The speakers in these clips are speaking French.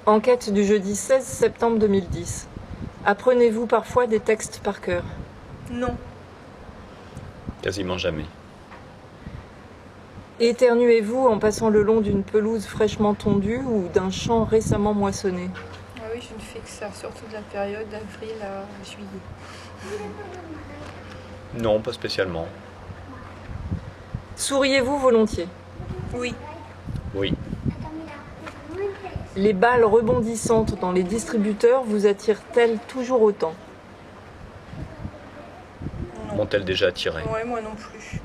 Enquête du jeudi 16 septembre 2010. Apprenez-vous parfois des textes par cœur? Non. Quasiment jamais. Éternuez-vous en passant le long d'une pelouse fraîchement tondue ou d'un champ récemment moissonné? Ah oui, je ne fais que ça, surtout de la période d'avril à juillet. Non, pas spécialement. Souriez-vous volontiers? Oui. Oui. Les balles rebondissantes dans les distributeurs vous attirent-elles toujours autant? Non. M'ont-elles déjà attiré? Ouais, moi non plus.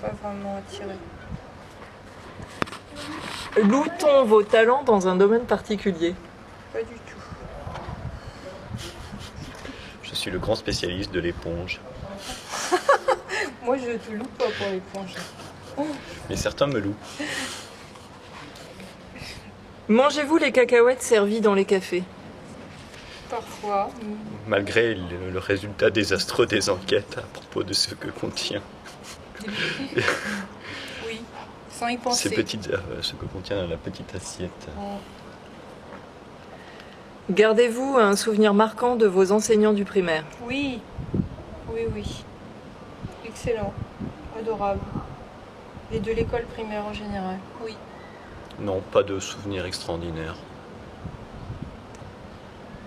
Pas vraiment attiré. Loue-t-on vos talents dans un domaine particulier? Pas du tout. Je suis le grand spécialiste de l'éponge. Moi, je te loue pas pour l'éponge. Mais certains me louent. Mangez-vous les cacahuètes servies dans les cafés? Parfois. Malgré le résultat désastreux des enquêtes à propos de ce que contient Oui, sans y penser. ce que contient la petite assiette. Gardez-vous un souvenir marquant de vos enseignants du primaire? Oui. Oui, oui. Excellent. Adorable. Et de l'école primaire en général. Oui. Non, pas de souvenir extraordinaire.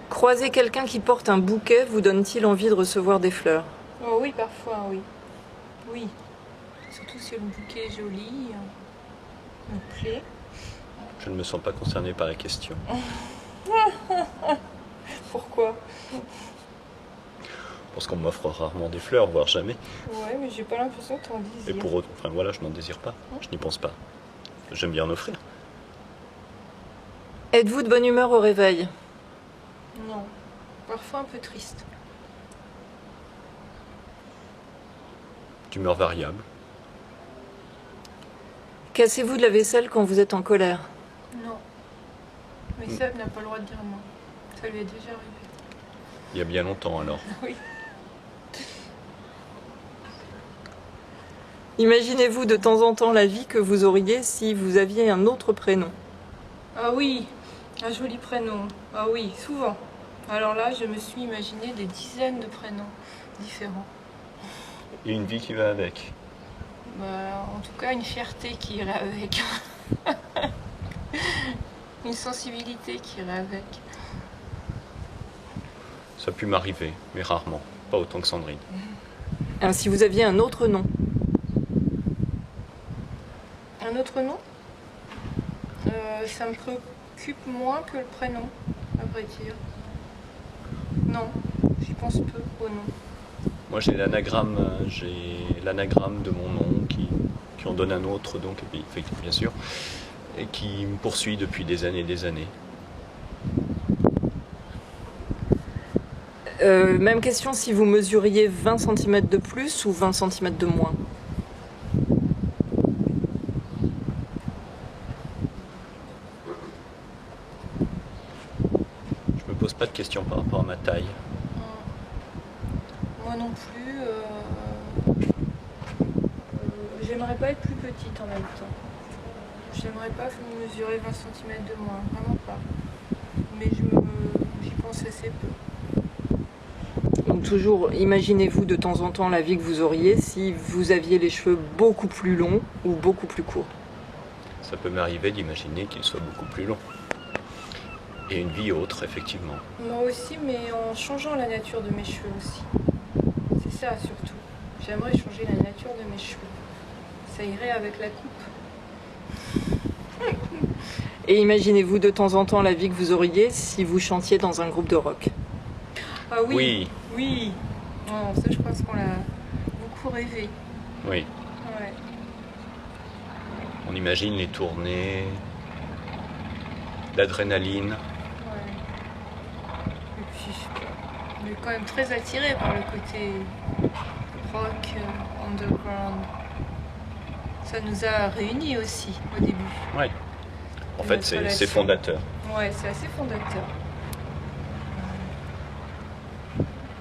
Croiser quelqu'un qui porte un bouquet vous donne-t-il envie de recevoir des fleurs? Oh oui, parfois, oui. Oui. Surtout si le bouquet est joli, me plaît. Je ne me sens pas concerné par la question. Pourquoi? Parce qu'on m'offre rarement des fleurs, voire jamais. Ouais, mais j'ai pas l'impression que t'en Et désires. pour autant, enfin voilà, je n'en désire pas. Je n'y pense pas. J'aime bien en offrir. Êtes-vous de bonne humeur au réveil? Non. Parfois un peu triste. D'humeur variable. Cassez-vous de la vaisselle quand vous êtes en colère? Non. Mais Seb n'a pas le droit de dire non. Ça lui est déjà arrivé. Il y a bien longtemps alors. Oui. Imaginez-vous de temps en temps la vie que vous auriez si vous aviez un autre prénom? Ah oui, un joli prénom. Ah oui, souvent. Alors là, je me suis imaginé des dizaines de prénoms différents. Et une vie qui va avec. Bah, en tout cas, une fierté qui irait avec. Une sensibilité qui irait avec. Ça a pu m'arriver, mais rarement. Pas autant que Sandrine. Si vous aviez un autre nom? Un autre nom? Ça me préoccupe moins que le prénom, à vrai dire. Non, j'y pense peu au nom. Moi j'ai l'anagramme de mon nom qui en donne un autre, donc, et puis, effectivement, bien sûr, et qui me poursuit depuis des années et des années. Même question si vous mesuriez 20 cm de plus ou 20 cm de moins? Je me pose pas de questions par rapport à ma taille. Moi non plus. J'aimerais pas être plus petite en même temps. J'aimerais pas mesurer 20 cm de moins, vraiment pas. Mais j'y pense assez peu. Donc toujours, imaginez-vous de temps en temps la vie que vous auriez si vous aviez les cheveux beaucoup plus longs ou beaucoup plus courts. Ça peut m'arriver d'imaginer qu'il soit beaucoup plus long. Et une vie autre, effectivement. Moi aussi, mais en changeant la nature de mes cheveux aussi. C'est ça surtout. J'aimerais changer la nature de mes cheveux. Ça irait avec la coupe. Et imaginez-vous de temps en temps la vie que vous auriez si vous chantiez dans un groupe de rock. Ah oui. Oui. Oui. Oh, ça, je pense qu'on l'a beaucoup rêvé. Oui. Ouais. On imagine les tournées, l'adrénaline. Ouais. Et puis, on est quand même très attiré par le côté rock, underground. Ça nous a réunis aussi au début. Ouais. En fait, c'est fondateur. Ouais, c'est assez fondateur.